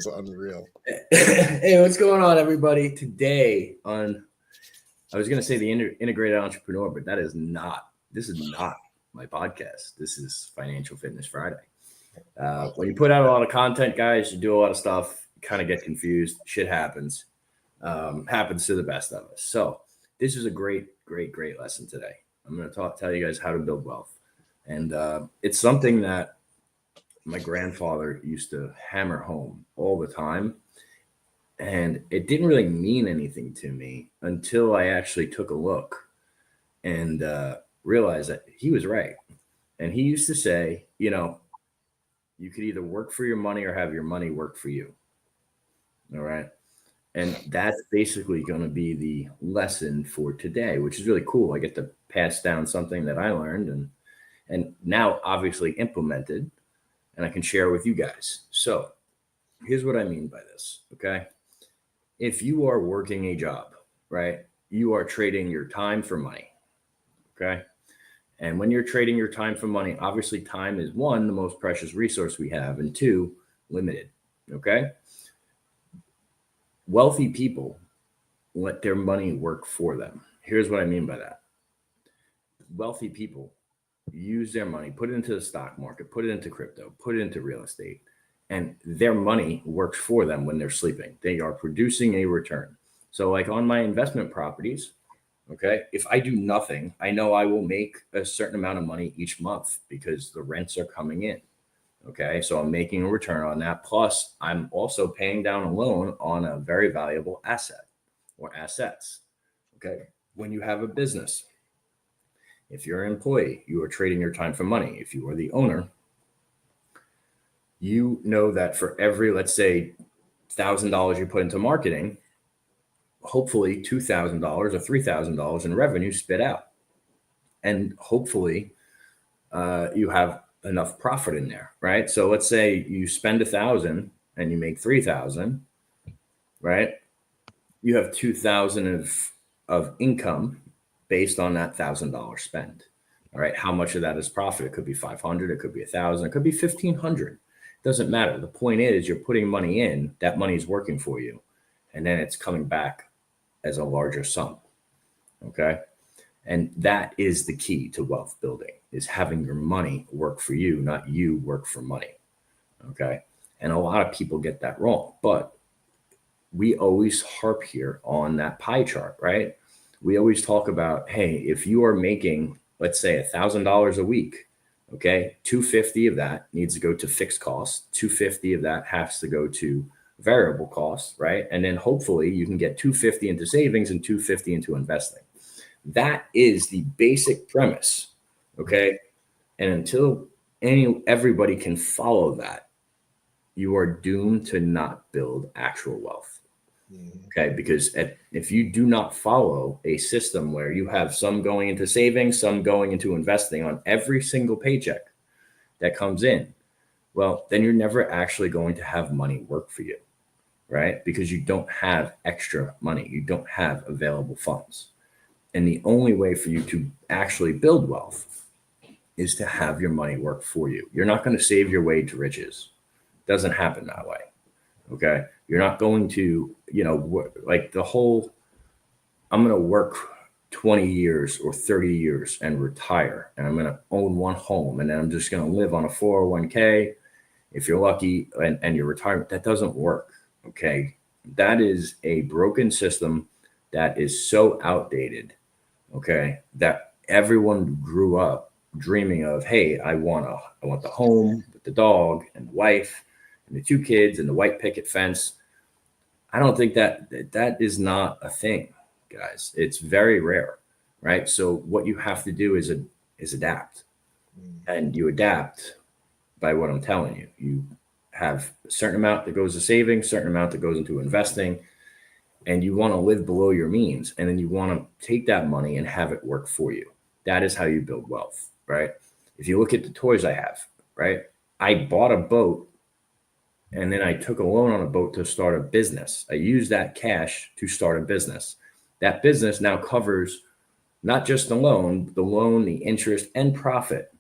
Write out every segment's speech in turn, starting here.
was unreal. Hey, what's going on, everybody? Today on, I was going to say the integrated entrepreneur, but this is not my podcast. This is Financial Fitness Friday. When you put out a lot of content, guys, you do a lot of stuff, kind of get confused. Shit happens. Happens to the best of us. So this is a great lesson today. I'm going to tell you guys how to build wealth. And it's something that my grandfather used to hammer home all the time. And it didn't really mean anything to me until I actually took a look and realized that he was right. And he used to say, you could either work for your money or have your money work for you. All right. And that's basically going to be the lesson for today, which is really cool. I get to pass down something that I learned and now obviously implemented, and I can share with you guys. So here's what I mean by this. Okay. If you are working a job, right, you are trading your time for money. Okay. And when you're trading your time for money, obviously time is one, the most precious resource we have, and two, limited. Okay. Wealthy people let their money work for them. Here's what I mean by that. Wealthy people use their money, put it into the stock market, put it into crypto, put it into real estate, and their money works for them when they're sleeping. They are producing a return. So like on my investment properties, okay, if I do nothing, I know I will make a certain amount of money each month because the rents are coming in. Okay, so I'm making a return on that. Plus, I'm also paying down a loan on a very valuable asset or assets. Okay, when you have a business, if you're an employee, you are trading your time for money. If you are the owner, you know that for every, let's say, $1,000 you put into marketing, hopefully $2,000 or $3,000 in revenue spit out. And hopefully you have enough profit in there, right? So let's say you spend 1,000 and you make 3,000, right? You have 2,000 of income based on that $1,000 spend. All right. How much of that is profit? It could be 500. It could be 1,000. It could be 1,500. It doesn't matter. The point is you're putting money in, that money is working for you. And then it's coming back as a larger sum. Okay. And that is the key to wealth building, is having your money work for you, not you work for money. Okay. And a lot of people get that wrong, but we always harp here on that pie chart, right? We always talk about, hey, if you are making, let's say $1,000 a week, okay, 250 of that needs to go to fixed costs. 250 of that has to go to variable costs, right? And then hopefully you can get 250 into savings and 250 into investing. That is the basic premise, okay? And until everybody can follow that, you are doomed to not build actual wealth, okay? Because if you do not follow a system where you have some going into savings, some going into investing on every single paycheck that comes in, well, then you're never actually going to have money work for you, right? Because you don't have extra money. You don't have available funds. And the only way for you to actually build wealth is to have your money work for you. You're not going to save your way to riches. It doesn't happen that way. Okay. You're not going to, like the whole, I'm going to work 20 years or 30 years and retire, and I'm going to own one home, and then I'm just going to live on a 401k. If you're lucky and you're retired, that doesn't work. Okay. That is a broken system that is so outdated. Okay, that everyone grew up dreaming of, hey, I want the home with the dog and the wife and the 2 kids and the white picket fence. I don't think that is not a thing, guys. It's very rare, right? So what you have to do is adapt, and you adapt by what I'm telling you. You have a certain amount that goes to saving, certain amount that goes into investing, and you want to live below your means, and then you want to take that money and have it work for you. That is how you build wealth, right? If you look at the toys I have, right? I bought a boat, and then I took a loan on a boat to start a business. I used that cash to start a business. That business now covers not just the loan, the interest, and profit,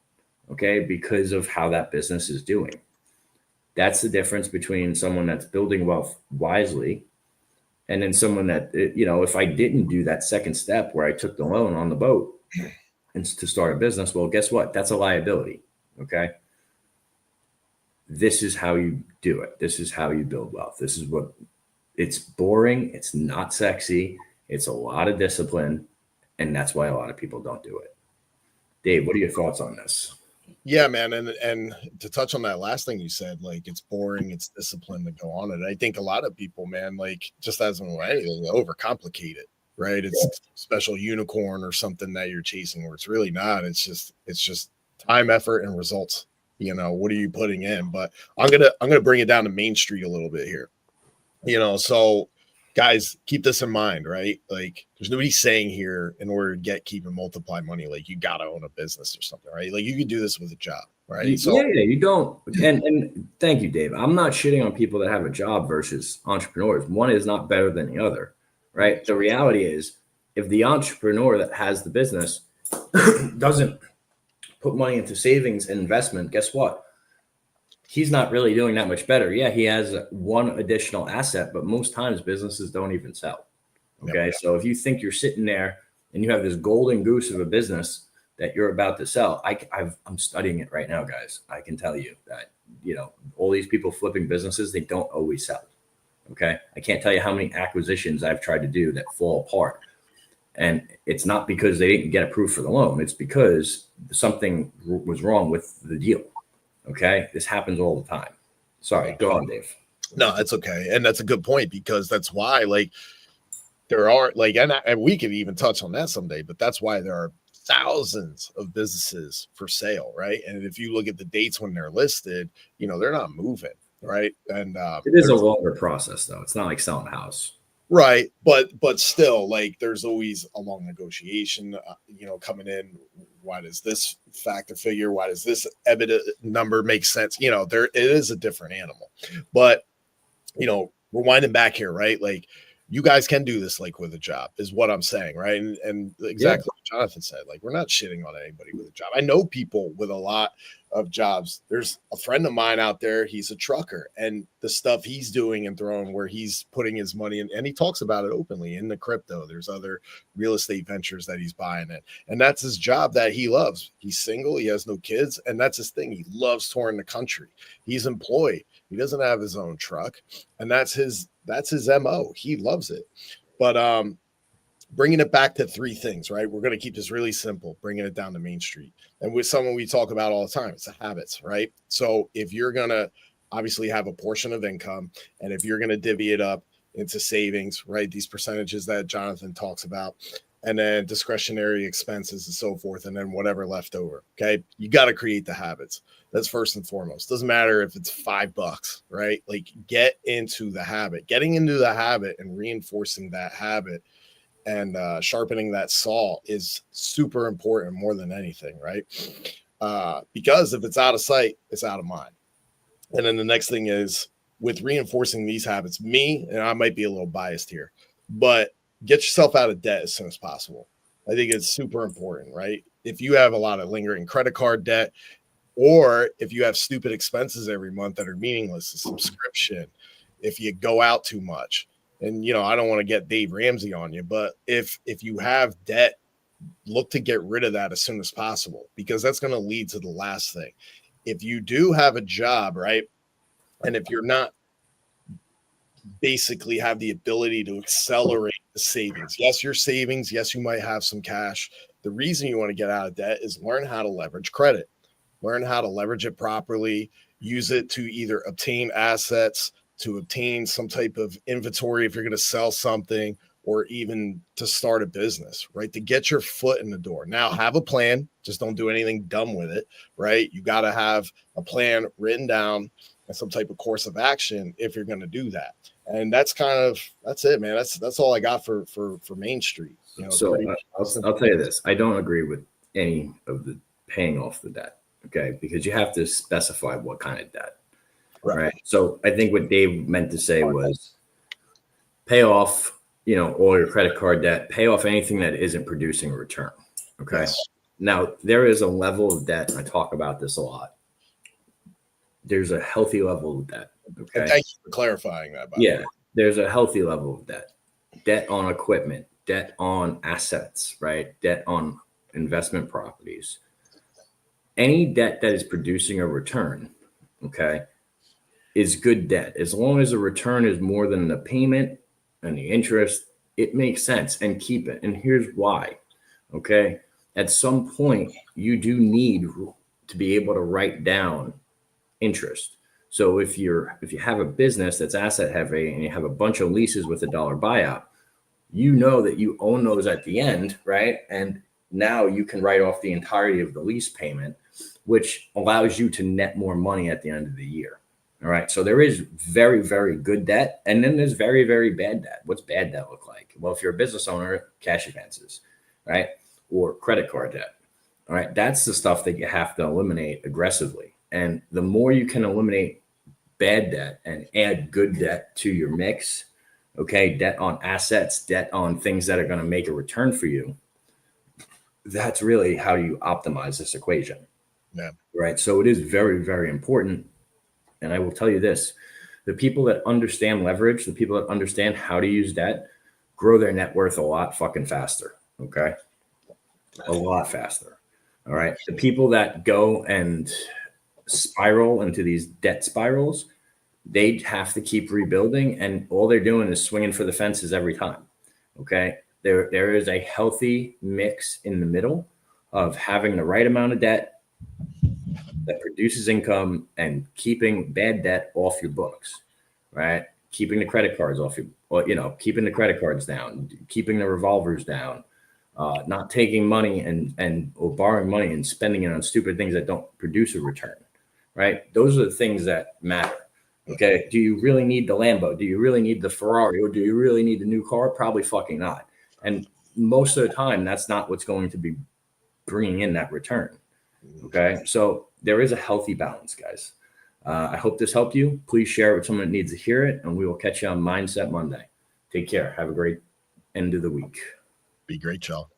okay, because of how that business is doing. That's the difference between someone that's building wealth wisely and then someone that, if I didn't do that second step where I took the loan on the boat and to start a business, well, guess what? That's a liability. Okay. This is how you do it. This is how you build wealth. This is what it's boring. It's not sexy. It's a lot of discipline. And that's why a lot of people don't do it. Dave, what are your thoughts on this? Yeah, man. And to touch on that last thing you said, like it's boring, it's discipline to go on it. I think a lot of people, man, like just as in anything, overcomplicate it, right? It's special unicorn or something that you're chasing where it's really not. It's just time, effort, and results. What are you putting in? But I'm gonna bring it down to Main Street a little bit here. So guys, keep this in mind, right? Like there's nobody saying here in order to keep and multiply money, like you got to own a business or something, right? Like you can do this with a job, right? Yeah, you don't. And thank you, Dave. I'm not shitting on people that have a job versus entrepreneurs. One is not better than the other, right? The reality is if the entrepreneur that has the business doesn't put money into savings and investment, guess what? He's not really doing that much better. Yeah, he has one additional asset, but most times businesses don't even sell. Okay. Yep. So if you think you're sitting there and you have this golden goose of a business that you're about to sell, I'm studying it right now, guys. I can tell you that, all these people flipping businesses, they don't always sell. Okay. I can't tell you how many acquisitions I've tried to do that fall apart. And it's not because they didn't get approved for the loan. It's because something was wrong with the deal. Okay. This happens all the time. Sorry. Go on, Dave. No, that's okay. And that's a good point because that's why there are and we could even touch on that someday, but that's why there are thousands of businesses for sale. Right. And if you look at the dates when they're listed, they're not moving. Right. And it is a longer process though. It's not like selling a house. Right. But still, like there's always a long negotiation, coming in. Why does this factor figure? Why does this EBITDA number make sense? It is a different animal, but, rewinding back here, right? Like you guys can do this like with a job is what I'm saying. Right. And exactly what Jonathan said, like, we're not shitting on anybody with a job. I know people with a lot of jobs. There's a friend of mine out there. He's a trucker and the stuff he's doing and throwing where he's putting his money in, and he talks about it openly in the crypto. There's other real estate ventures that he's buying it. And that's his job that he loves. He's single. He has no kids. And that's his thing. He loves touring the country. He's employed. He doesn't have his own truck. And that's his MO. He loves it. But, bringing it back to three things, right? We're going to keep this really simple, bringing it down to Main Street. And with someone we talk about all the time, it's the habits, right? So if you're going to obviously have a portion of income, and if you're going to divvy it up into savings, right? These percentages that Jonathan talks about, and then discretionary expenses and so forth, and then whatever left over, okay? You got to create the habits. That's first and foremost. Doesn't matter if it's $5, right? Like get into the habit. Getting into the habit and reinforcing that habit and sharpening that saw is super important more than anything, right? Because if it's out of sight, it's out of mind. And then the next thing is with reinforcing these habits, and I might be a little biased here, but get yourself out of debt as soon as possible. I think it's super important, right? If you have a lot of lingering credit card debt, or if you have stupid expenses every month that are meaningless, a subscription, if you go out too much, and, I don't want to get Dave Ramsey on you, but if you have debt, look to get rid of that as soon as possible, because that's going to lead to the last thing. If you do have a job, right, and if you're not basically have the ability to accelerate the savings, yes, your savings, yes, you might have some cash. The reason you want to get out of debt is learn how to leverage credit, learn how to leverage it properly, use it to either obtain assets, to obtain some type of inventory if you're going to sell something, or even to start a business, right? To get your foot in the door. Now, have a plan. Just don't do anything dumb with it, right? You got to have a plan written down and some type of course of action if you're going to do that. And that's it, man. That's all I got for Main Street. So I'll tell you this. I don't agree with any of the paying off the debt, okay? Because you have to specify what kind of debt. Right. So I think what Dave meant to say was pay off, all your credit card debt, pay off anything that isn't producing a return. Okay. Yes. Now there is a level of debt, and I talk about this a lot, there's a healthy level of debt. Okay. And thank you for clarifying that. By the Yeah. way. There's a healthy level of debt. Debt on equipment, debt on assets, right? Debt on investment properties. Any debt that is producing a return, okay, is good debt. As long as the return is more than the payment and the interest, it makes sense, and keep it. And here's why. Okay. At some point, you do need to be able to write down interest. So if you have a business that's asset heavy and you have a bunch of leases with $1 buyout, you know that you own those at the end, right? And now you can write off the entirety of the lease payment, which allows you to net more money at the end of the year. All right. So there is very, very good debt. And then there's very, very bad debt. What's bad debt look like? Well, if you're a business owner, cash advances, right? Or credit card debt. All right. That's the stuff that you have to eliminate aggressively. And the more you can eliminate bad debt and add good debt to your mix, okay, debt on assets, debt on things that are going to make a return for you, that's really how you optimize this equation. Yeah. Right. So it is very, very important. And I will tell you this, the people that understand leverage, the people that understand how to use debt, grow their net worth a lot fucking faster. Okay. A lot faster. All right. The people that go and spiral into these debt spirals, they have to keep rebuilding, and all they're doing is swinging for the fences every time. Okay. There is a healthy mix in the middle of having the right amount of debt that produces income and keeping bad debt off your books, right? Keeping the credit cards off keeping the credit cards down, keeping the revolvers down, not taking money or borrowing money and spending it on stupid things that don't produce a return, right? Those are the things that matter. Okay. Do you really need the Lambo? Do you really need the Ferrari? Or do you really need the new car? Probably fucking not. And most of the time, that's not what's going to be bringing in that return. Okay. So there is a healthy balance, guys. I hope this helped you. Please share it with someone that needs to hear it, and we will catch you on Mindset Monday. Take care. Have a great end of the week. Be great, y'all.